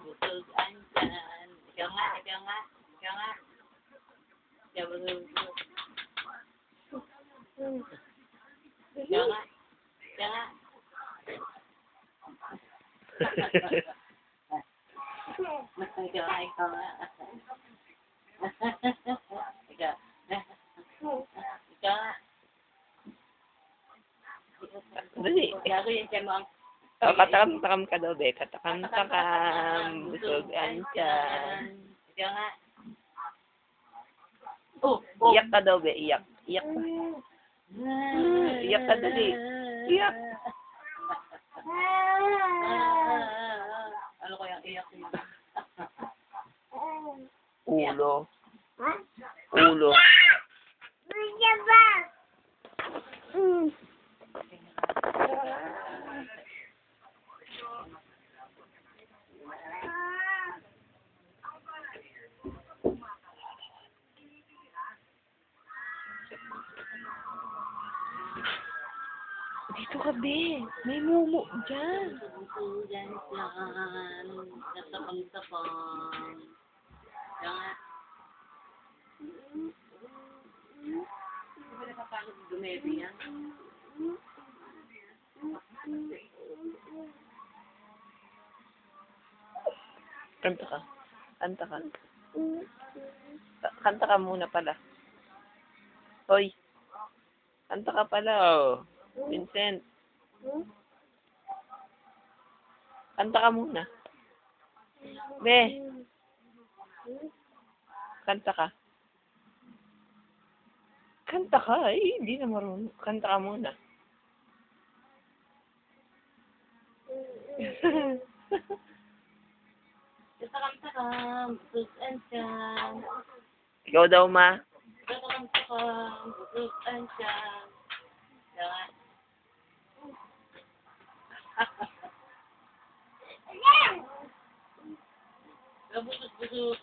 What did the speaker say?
busog andyan. Ikaw nga, ikaw nga, ikaw nga. Ikaw busog. Ikaw nga, ikaw nga. Ikaw nga, ikaw nga. Ikaw. Ikaw nga. Dali. Gago yan siya mo ang... Oh, katakam-takam ka daw, be. Katakam-takam. Busog andyan. Ikaw nga. Oh, oh. Iyak ka daw, be. Iyak. Iyak ka. Iyak ka, dali. Iyak. Ano ko yung iyak mo? Ulo. Ulo. Dito ka, be. May mumu dyan. Yan, katapang-tapang. Ikaw nga. Hindi ka pa dumebi yan. Kanta ka. Kanta ka. Kanta ka muna pala. Hoy. Kanta ka pala, oh. Vincent. Kanta ka muna. Be. Kanta ka. Kanta ka. Eh, hindi na marunong. Kanta ka muna. Katakam-takam, busog andyan. Ikaw daw, ma. Katakam-takam, busog andyan. Ikaw nga. Busog-busog